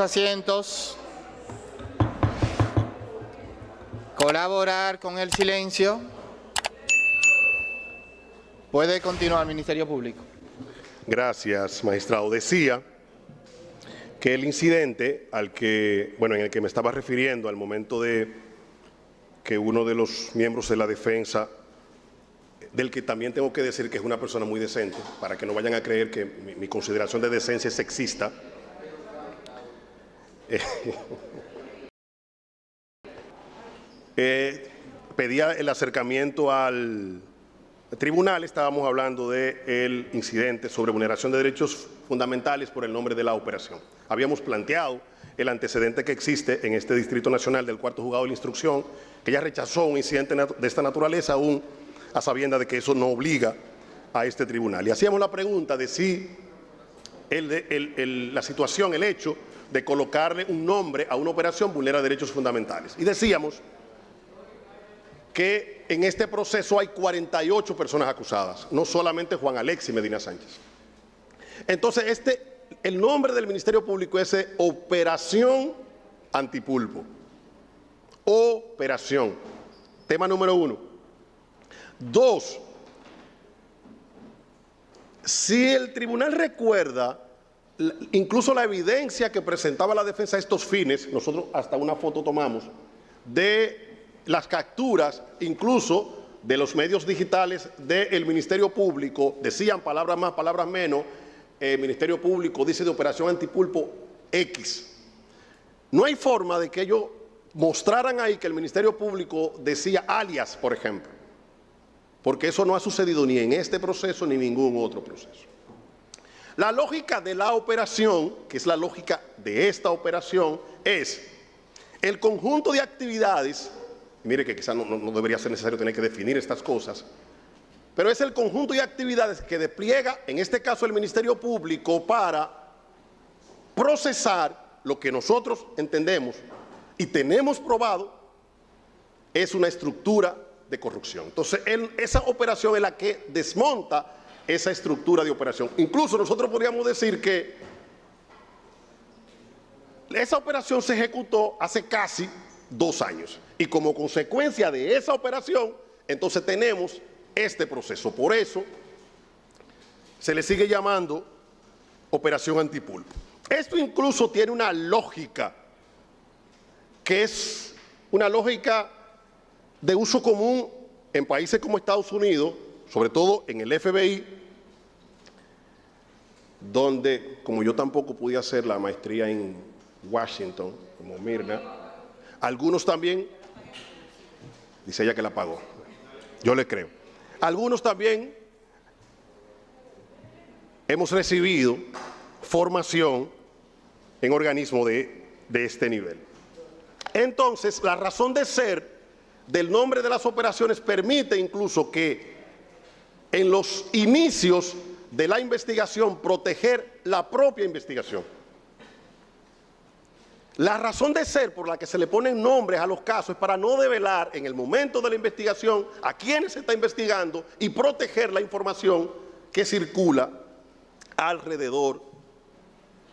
Asientos. Colaborar con el silencio. Puede continuar, Ministerio Público. Gracias, magistrado. Decía que el incidente en el que me estaba refiriendo al momento de que uno de los miembros de la defensa, del que también tengo que decir que es una persona muy decente, para que no vayan a creer que mi consideración de decencia es sexista, pedía el acercamiento al tribunal. Estábamos hablando del incidente sobre vulneración de derechos fundamentales por el nombre de la operación. Habíamos planteado el antecedente que existe en este Distrito Nacional del Cuarto Juzgado de la Instrucción, que ya rechazó un incidente de esta naturaleza, aún a sabiendas de que eso no obliga a este tribunal. Y hacíamos la pregunta de si la situación, el hecho de colocarle un nombre a una operación vulnera derechos fundamentales. Y decíamos que en este proceso hay 48 personas acusadas, no solamente Juan Alexis Medina Sánchez. Entonces, el nombre del Ministerio Público es Operación Antipulpo. Operación. Tema número 1. 2. Si el tribunal recuerda, incluso la evidencia que presentaba la defensa a estos fines, nosotros hasta una foto tomamos, de las capturas, incluso de los medios digitales del Ministerio Público, decían palabras más, palabras menos, el Ministerio Público dice de Operación Antipulpo X. No hay forma de que ellos mostraran ahí que el Ministerio Público decía alias, por ejemplo, porque eso no ha sucedido ni en este proceso ni en ningún otro proceso. La lógica de la operación, que es la lógica de esta operación, es el conjunto de actividades. Mire que quizás no debería ser necesario tener que definir estas cosas, pero es el conjunto de actividades que despliega, en este caso, el Ministerio Público para procesar lo que nosotros entendemos y tenemos probado es una estructura de corrupción. Entonces, esa operación es la que desmonta esa estructura de operación. Incluso nosotros podríamos decir que esa operación se ejecutó hace casi 2 años. Y como consecuencia de esa operación, entonces tenemos este proceso. Por eso se le sigue llamando Operación Antipulpo. Esto incluso tiene una lógica, que es una lógica de uso común en países como Estados Unidos, sobre todo en el FBI, donde, como yo tampoco pude hacer la maestría en Washington, como Mirna, algunos también, dice ella que la pagó, yo le creo, algunos también hemos recibido formación en organismos de este nivel. Entonces, la razón de ser del nombre de las operaciones permite incluso que en los inicios de la investigación proteger la propia investigación. La razón de ser por la que se le ponen nombres a los casos es para no develar en el momento de la investigación a quiénes se está investigando y proteger la información que circula alrededor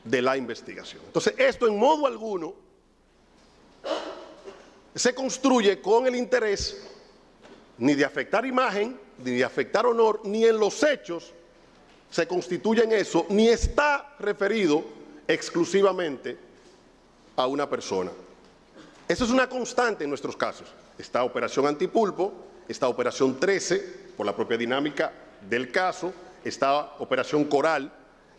de la investigación. Entonces, esto en modo alguno se construye con el interés ni de afectar imagen, ni de afectar honor, ni en los hechos se constituye en eso, ni está referido exclusivamente a una persona. Eso es una constante en nuestros casos. Esta Operación Antipulpo, esta Operación 13, por la propia dinámica del caso, esta Operación Coral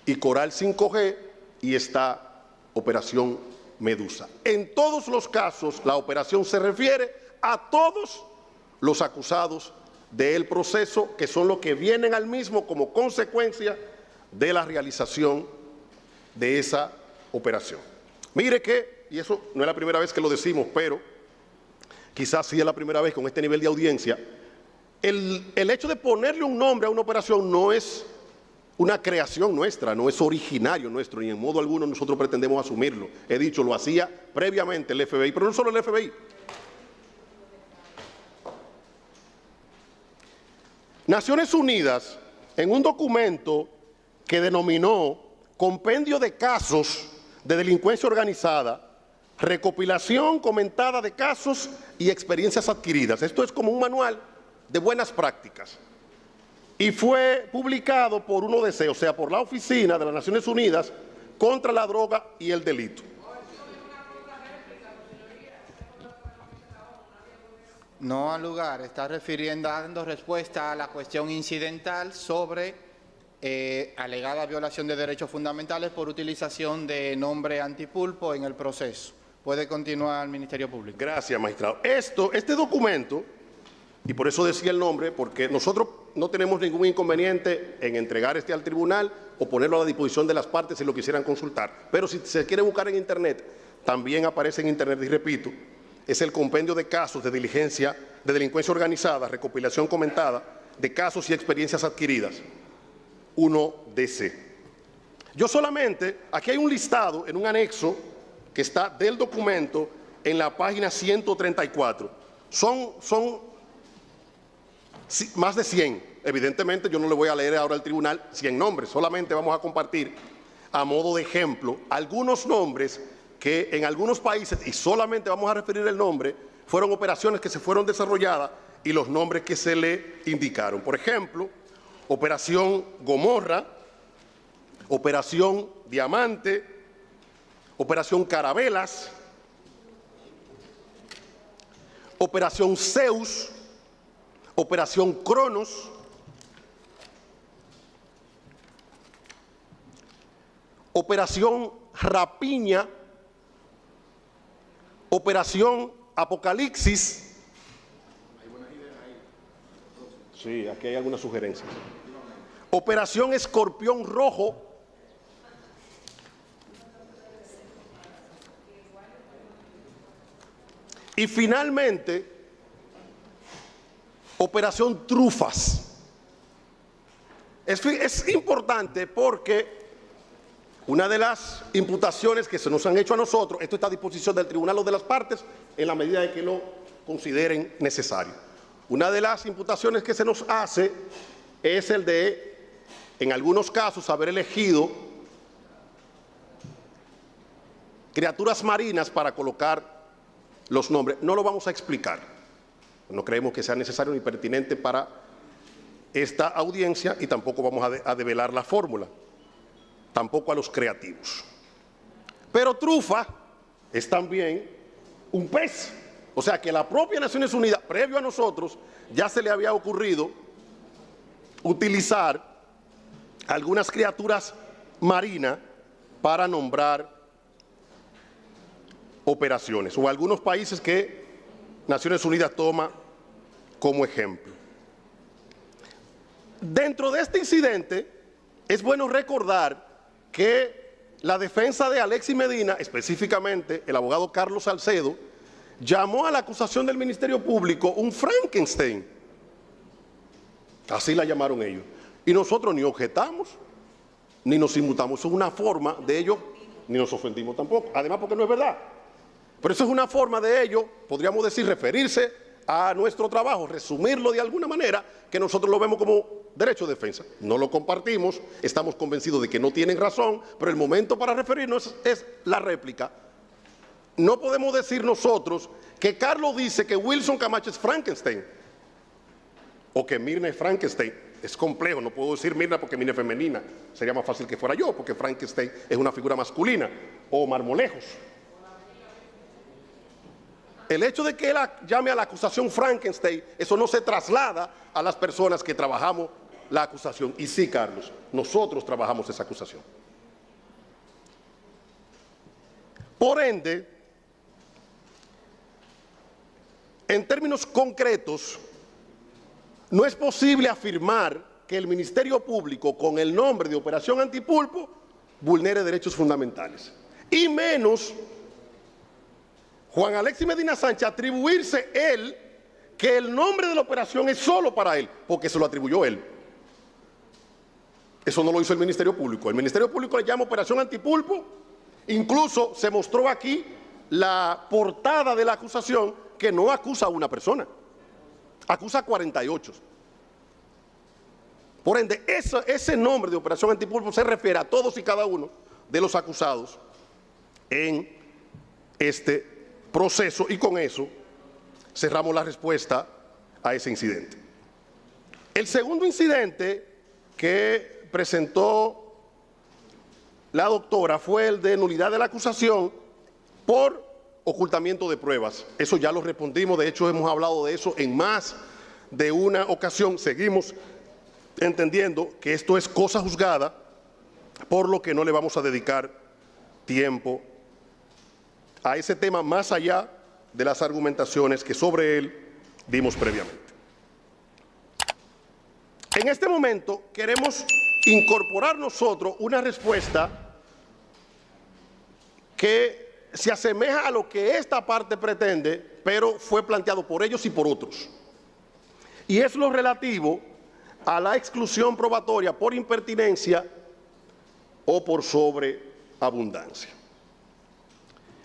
y Coral 5G y esta Operación Medusa. En todos los casos, la operación se refiere a todos los acusados del proceso, que son los que vienen al mismo como consecuencia de la realización de esa operación. Mire que, y eso no es la primera vez que lo decimos, pero quizás sí es la primera vez con este nivel de audiencia, el hecho de ponerle un nombre a una operación no es una creación nuestra, no es originario nuestro, ni en modo alguno nosotros pretendemos asumirlo. He dicho, lo hacía previamente el FBI, pero no solo el FBI. Naciones Unidas, en un documento que denominó Compendio de Casos de delincuencia organizada, recopilación comentada de casos y experiencias adquiridas. Esto es como un manual de buenas prácticas. Y fue publicado por UNODC, o sea, por la Oficina de las Naciones Unidas contra la Droga y el Delito. No al lugar, está dando respuesta a la cuestión incidental sobre alegada violación de derechos fundamentales por utilización de nombre antipulpo en el proceso. Puede continuar el Ministerio Público. Gracias, magistrado. Este documento, y por eso decía el nombre, porque nosotros no tenemos ningún inconveniente en entregar al tribunal o ponerlo a la disposición de las partes si lo quisieran consultar. Pero si se quiere buscar en Internet, también aparece en Internet, y repito, es el compendio de casos de delincuencia organizada, recopilación comentada de casos y experiencias adquiridas, 1DC. Yo solamente, aquí hay un listado en un anexo que está del documento en la página 134. Son más de 100. Evidentemente yo no le voy a leer ahora al tribunal 100 nombres, solamente vamos a compartir a modo de ejemplo algunos nombres que en algunos países, y solamente vamos a referir el nombre, fueron operaciones que se fueron desarrolladas y los nombres que se le indicaron. Por ejemplo, Operación Gomorra, Operación Diamante, Operación Carabelas, Operación Zeus, Operación Cronos, Operación Rapiña, Operación Apocalipsis. Sí, aquí hay algunas sugerencias. Operación Escorpión Rojo. Y finalmente, Operación Trufas. Es importante porque una de las imputaciones que se nos han hecho a nosotros, esto está a disposición del tribunal o de las partes en la medida de que lo consideren necesario. Una de las imputaciones que se nos hace es el de, en algunos casos, haber elegido criaturas marinas para colocar los nombres. No lo vamos a explicar. No creemos que sea necesario ni pertinente para esta audiencia y tampoco vamos a develar la fórmula. Tampoco a los creativos. Pero trufa es también un pez. O sea que la propia Naciones Unidas, previo a nosotros, ya se le había ocurrido utilizar algunas criaturas marinas para nombrar operaciones, o algunos países que Naciones Unidas toma como ejemplo. Dentro de este incidente, es bueno recordar que la defensa de Alexis Medina, específicamente el abogado Carlos Salcedo, llamó a la acusación del Ministerio Público un Frankenstein. Así la llamaron ellos. Y nosotros ni objetamos, ni nos inmutamos. Eso es una forma de ellos, ni nos ofendimos tampoco. Además, porque no es verdad. Pero eso es una forma de ellos, podríamos decir, referirse a nuestro trabajo, resumirlo de alguna manera, que nosotros lo vemos como derecho de defensa. No lo compartimos, estamos convencidos de que no tienen razón, pero el momento para referirnos es la réplica. No podemos decir nosotros que Carlos dice que Wilson Camacho es Frankenstein, o que Mirna es Frankenstein. Es complejo, no puedo decir Mirna porque Mirna es femenina, sería más fácil que fuera yo, porque Frankenstein es una figura masculina, o Marmolejos. El hecho de que él llame a la acusación Frankenstein, eso no se traslada a las personas que trabajamos la acusación. Y sí, Carlos, nosotros trabajamos esa acusación. Por ende, en términos concretos, no es posible afirmar que el Ministerio Público, con el nombre de Operación Antipulpo, vulnere derechos fundamentales. Y menos Juan Alexis Medina Sánchez atribuirse él que el nombre de la operación es solo para él, porque se lo atribuyó él. Eso no lo hizo el Ministerio Público. El Ministerio Público le llama Operación Antipulpo. Incluso se mostró aquí la portada de la acusación, que no acusa a una persona, acusa a 48. Por ende, ese nombre de Operación Antipulpo se refiere a todos y cada uno de los acusados en este proceso, y con eso cerramos la respuesta a ese incidente. El segundo incidente que presentó la doctora fue el de nulidad de la acusación por ocultamiento de pruebas. Eso ya lo respondimos, de hecho hemos hablado de eso en más de una ocasión. Seguimos entendiendo que esto es cosa juzgada, por lo que no le vamos a dedicar tiempo a ese tema más allá de las argumentaciones que sobre él dimos previamente. En este momento queremos incorporar nosotros una respuesta que se asemeja a lo que esta parte pretende, pero fue planteado por ellos y por otros. Y es lo relativo a la exclusión probatoria por impertinencia o por sobreabundancia.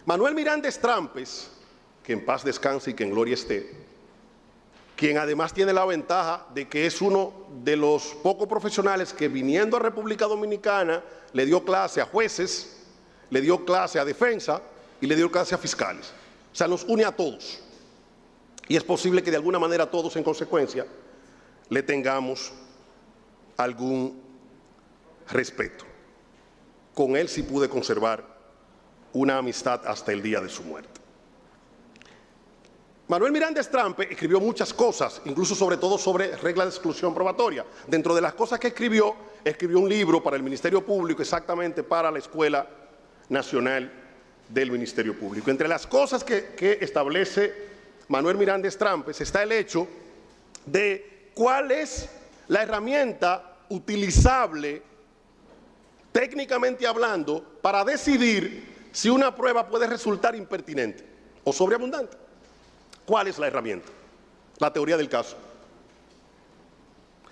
Manuel Miranda Estrampes, que en paz descanse y que en gloria esté, quien además tiene la ventaja de que es uno de los pocos profesionales que, viniendo a República Dominicana, le dio clase a jueces, le dio clase a defensa y le dio clase a fiscales. O sea, nos une a todos. Y es posible que de alguna manera todos, en consecuencia, le tengamos algún respeto. Con él sí pude conservar una amistad hasta el día de su muerte. Manuel Miranda Estrampes escribió muchas cosas, incluso sobre todo sobre reglas de exclusión probatoria. Dentro de las cosas que escribió un libro para el Ministerio Público, exactamente para la Escuela Nacional del Ministerio Público. Entre las cosas que establece Manuel Miranda Estrampes está el hecho de cuál es la herramienta utilizable, técnicamente hablando, para decidir si una prueba puede resultar impertinente o sobreabundante. ¿Cuál es la herramienta? La teoría del caso.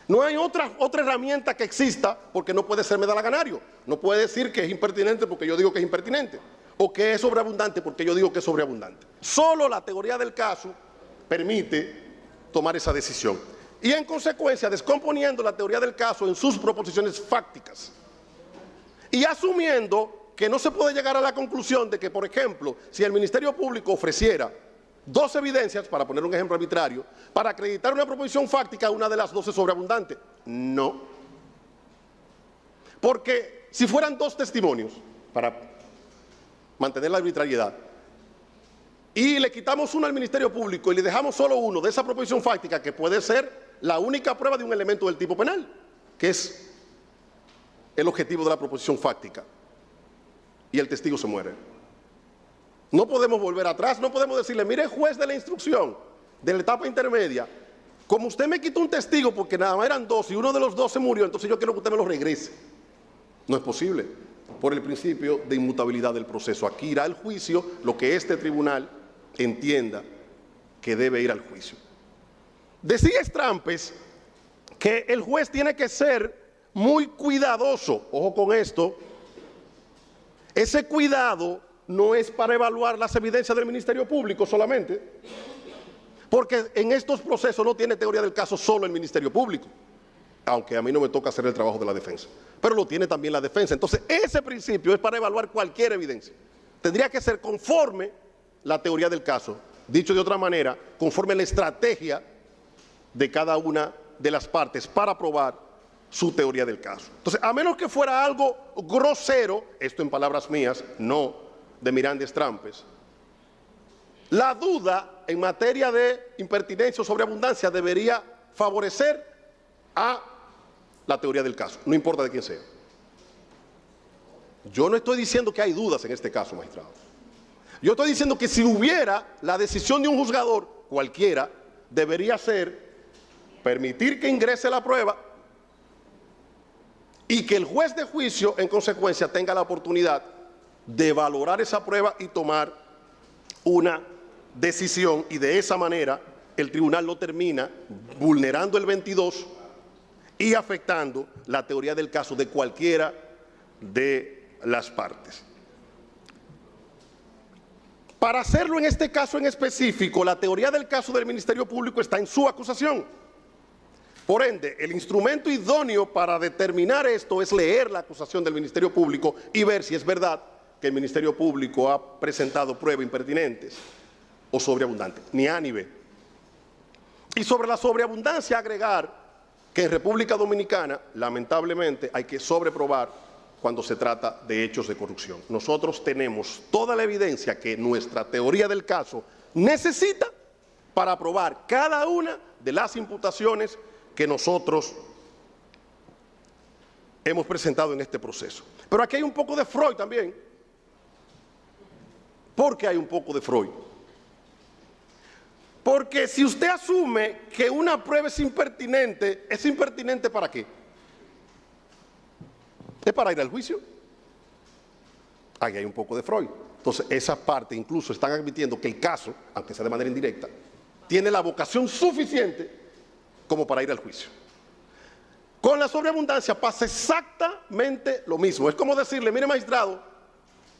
No hay otra herramienta que exista, porque no puede ser medalaganario. No puede decir que es impertinente porque yo digo que es impertinente, o que es sobreabundante porque yo digo que es sobreabundante. Solo la teoría del caso permite tomar esa decisión. Y en consecuencia, descomponiendo la teoría del caso en sus proposiciones fácticas y asumiendo que no se puede llegar a la conclusión de que, por ejemplo, si el Ministerio Público ofreciera 2 evidencias, para poner un ejemplo arbitrario, para acreditar una proposición fáctica, una de las 2 es sobreabundante. No. Porque si fueran 2 testimonios, para mantener la arbitrariedad, y le quitamos uno al Ministerio Público y le dejamos solo uno de esa proposición fáctica, que puede ser la única prueba de un elemento del tipo penal, que es el objetivo de la proposición fáctica, y el testigo se muere. No podemos volver atrás, no podemos decirle, mire, juez de la instrucción, de la etapa intermedia, como usted me quitó un testigo porque nada más eran 2 y uno de los 2 se murió, entonces yo quiero que usted me lo regrese. No es posible, por el principio de inmutabilidad del proceso. Aquí irá al juicio lo que este tribunal entienda que debe ir al juicio. Decía Estrampes que el juez tiene que ser muy cuidadoso. Ojo con esto, ese cuidado no es para evaluar las evidencias del Ministerio Público solamente, porque en estos procesos no tiene teoría del caso solo el Ministerio Público, aunque a mí no me toca hacer el trabajo de la defensa, pero lo tiene también la defensa. Entonces ese principio es para evaluar cualquier evidencia. Tendría que ser conforme la teoría del caso, dicho de otra manera, conforme la estrategia de cada una de las partes para probar su teoría del caso. Entonces, a menos que fuera algo grosero, esto en palabras mías, no de Miranda Estrampes, la duda en materia de impertinencia o sobreabundancia debería favorecer a la teoría del caso, no importa de quién sea. Yo no estoy diciendo que hay dudas en este caso, magistrado. Yo estoy diciendo que si hubiera la decisión de un juzgador, cualquiera, debería ser permitir que ingrese la prueba y que el juez de juicio, en consecuencia, tenga la oportunidad de valorar esa prueba y tomar una decisión, y de esa manera el tribunal no termina vulnerando el 22 y afectando la teoría del caso de cualquiera de las partes. Para hacerlo en este caso en específico, la teoría del caso del Ministerio Público está en su acusación. Por ende, el instrumento idóneo para determinar esto es leer la acusación del Ministerio Público y ver si es verdad que el Ministerio Público ha presentado pruebas impertinentes o sobreabundantes, ni A ni B. Y sobre la sobreabundancia agregar que en República Dominicana, lamentablemente, hay que sobreprobar cuando se trata de hechos de corrupción. Nosotros tenemos toda la evidencia que nuestra teoría del caso necesita para probar cada una de las imputaciones que nosotros hemos presentado en este proceso. Pero aquí hay un poco de Freud también. ¿Por qué hay un poco de Freud? Porque si usted asume que una prueba ¿es impertinente para qué? ¿Es para ir al juicio? Ahí hay un poco de Freud. Entonces, esa parte incluso están admitiendo que el caso, aunque sea de manera indirecta, tiene la vocación suficiente como para ir al juicio. Con la sobreabundancia pasa exactamente lo mismo. Es como decirle, mire magistrado,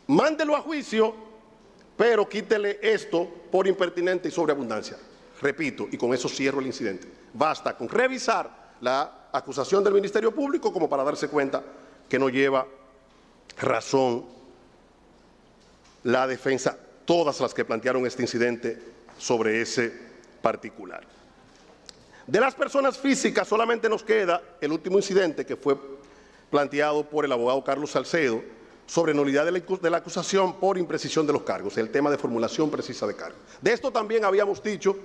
mándelo a juicio, pero quítele esto por impertinente y sobreabundancia. Repito, y con eso cierro el incidente. Basta con revisar la acusación del Ministerio Público como para darse cuenta que no lleva razón la defensa, todas las que plantearon este incidente sobre ese particular. De las personas físicas solamente nos queda el último incidente que fue planteado por el abogado Carlos Salcedo sobre nulidad de la acusación por imprecisión de los cargos, el tema de formulación precisa de cargos. De esto también habíamos dicho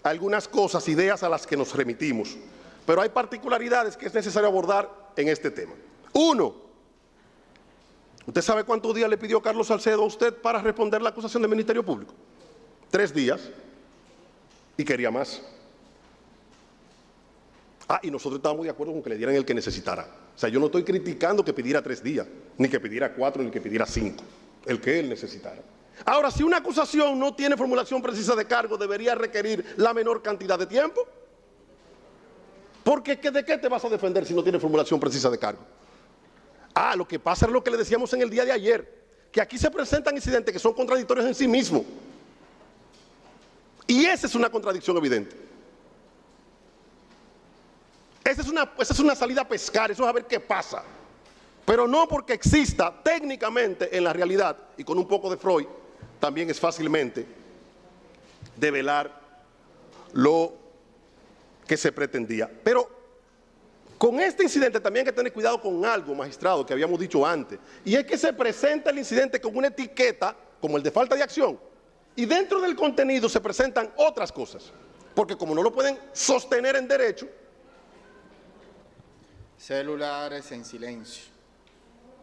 algunas cosas, ideas a las que nos remitimos, pero hay particularidades que es necesario abordar en este tema. Uno, ¿usted sabe cuántos días le pidió Carlos Salcedo a usted para responder la acusación del Ministerio Público? 3 días, y quería más. Y nosotros estábamos de acuerdo con que le dieran el que necesitara. O sea, yo no estoy criticando que pidiera 3 días, ni que pidiera 4, ni que pidiera 5, el que él necesitara. Ahora, si una acusación no tiene formulación precisa de cargo, ¿debería requerir la menor cantidad de tiempo? Porque ¿de qué te vas a defender si no tiene formulación precisa de cargo? Lo que pasa es lo que le decíamos en el día de ayer, que aquí se presentan incidentes que son contradictorios en sí mismos. Y esa es una contradicción evidente. Esa es una salida a pescar, eso es a ver qué pasa. Pero no porque exista técnicamente en la realidad, y con un poco de Freud, también es fácilmente develar lo que se pretendía. Pero con este incidente también hay que tener cuidado con algo, magistrado, que habíamos dicho antes, y es que se presenta el incidente con una etiqueta, como el de falta de acción, y dentro del contenido se presentan otras cosas, porque como no lo pueden sostener en derecho. Celulares en silencio.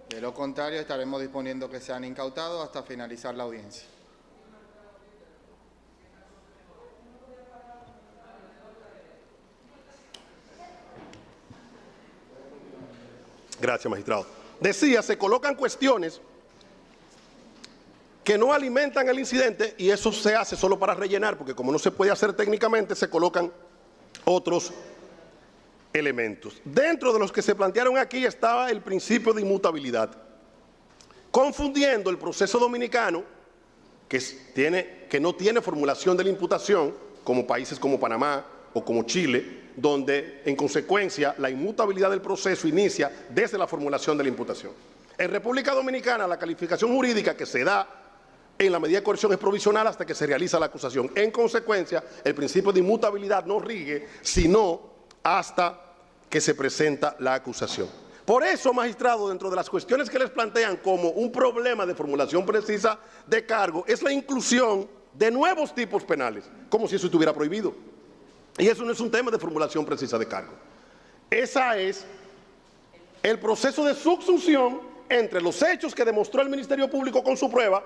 De lo contrario, estaremos disponiendo que sean incautados hasta finalizar la audiencia. Gracias, magistrado. Decía, se colocan cuestiones que no alimentan el incidente y eso se hace solo para rellenar, porque como no se puede hacer técnicamente, se colocan otros elementos. Dentro de los que se plantearon aquí estaba el principio de inmutabilidad, confundiendo el proceso dominicano, que no tiene formulación de la imputación, como países como Panamá o como Chile, donde en consecuencia la inmutabilidad del proceso inicia desde la formulación de la imputación. En República Dominicana la calificación jurídica que se da en la medida de coerción es provisional hasta que se realiza la acusación. En consecuencia, el principio de inmutabilidad no rige sino hasta que se presenta la acusación. Por eso, magistrado, dentro de las cuestiones que les plantean como un problema de formulación precisa de cargo, es la inclusión de nuevos tipos penales, como si eso estuviera prohibido. Y eso no es un tema de formulación precisa de cargo. Esa es el proceso de subsunción entre los hechos que demostró el Ministerio Público con su prueba,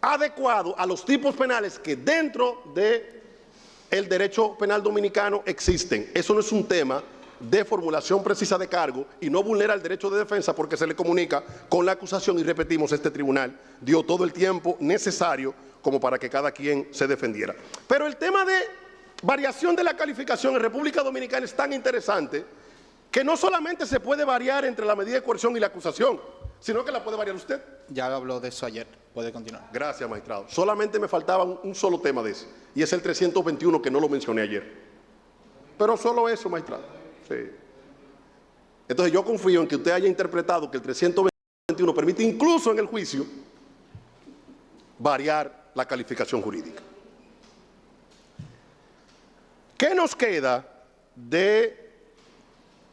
adecuado a los tipos penales que dentro del derecho penal dominicano existen. Eso no es un tema de formulación precisa de cargo y no vulnera el derecho de defensa porque se le comunica con la acusación y repetimos, este tribunal dio todo el tiempo necesario como para que cada quien se defendiera. Pero el tema de variación de la calificación en República Dominicana es tan interesante que no solamente se puede variar entre la medida de coerción y la acusación, sino que la puede variar usted. Ya habló de eso ayer, puede continuar. Gracias, magistrado. Solamente me faltaba un solo tema de ese, y es el 321 que no lo mencioné ayer. Pero solo eso, magistrado. Sí. Entonces yo confío en que usted haya interpretado que el 321 21 permite incluso en el juicio variar la calificación jurídica. ¿Qué nos queda de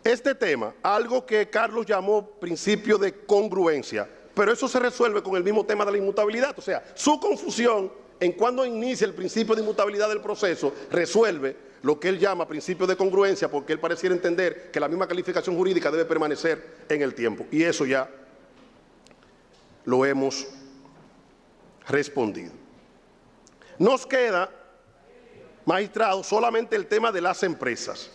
este tema? Algo que Carlos llamó principio de congruencia, pero eso se resuelve con el mismo tema de la inmutabilidad. O sea, su confusión en cuando inicia el principio de inmutabilidad del proceso resuelve lo que él llama principio de congruencia, porque él pareciera entender que la misma calificación jurídica debe permanecer en el tiempo. Y eso ya lo hemos respondido. Nos queda, magistrado, solamente el tema de las empresas.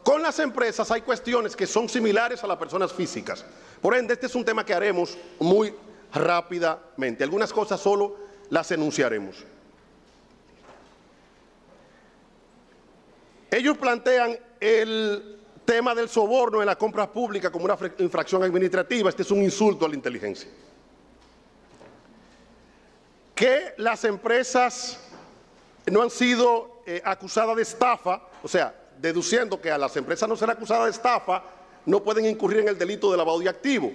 Con las empresas hay cuestiones que son similares a las personas físicas. Por ende, este es un tema que haremos muy rápidamente. Algunas cosas solo las enunciaremos. Ellos plantean el tema del soborno en la compra pública como una infracción administrativa. Este es un insulto a la inteligencia. Que las empresas no han sido acusadas de estafa, o sea, deduciendo que a las empresas no ser acusadas de estafa, no pueden incurrir en el delito de lavado de activos.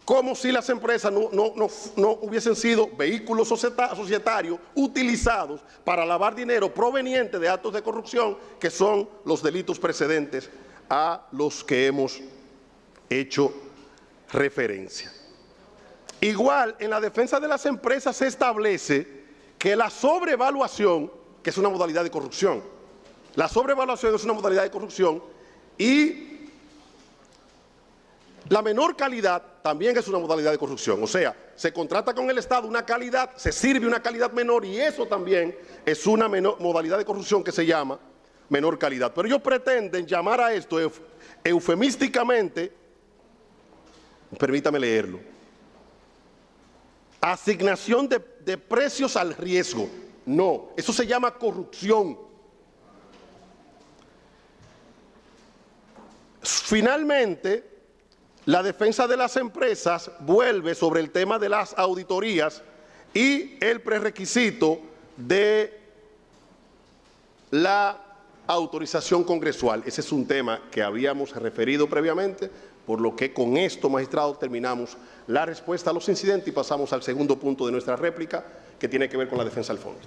Como si las empresas no hubiesen sido vehículos societarios utilizados para lavar dinero proveniente de actos de corrupción, que son los delitos precedentes a los que hemos hecho referencia. Igual, en la defensa de las empresas se establece que la sobrevaluación, que es una modalidad de corrupción, la sobrevaluación es una modalidad de corrupción y la menor calidad también es una modalidad de corrupción. O sea, se contrata con el Estado una calidad, se sirve una calidad menor y eso también es una modalidad de corrupción que se llama menor calidad. Pero ellos pretenden llamar a esto eufemísticamente, permítame leerlo, asignación de precios al riesgo. No, eso se llama corrupción. Finalmente, la defensa de las empresas vuelve sobre el tema de las auditorías y el prerequisito de la autorización congresual. Ese es un tema que habíamos referido previamente, por lo que con esto, magistrado, terminamos la respuesta a los incidentes y pasamos al segundo punto de nuestra réplica, que tiene que ver con la defensa del fondo.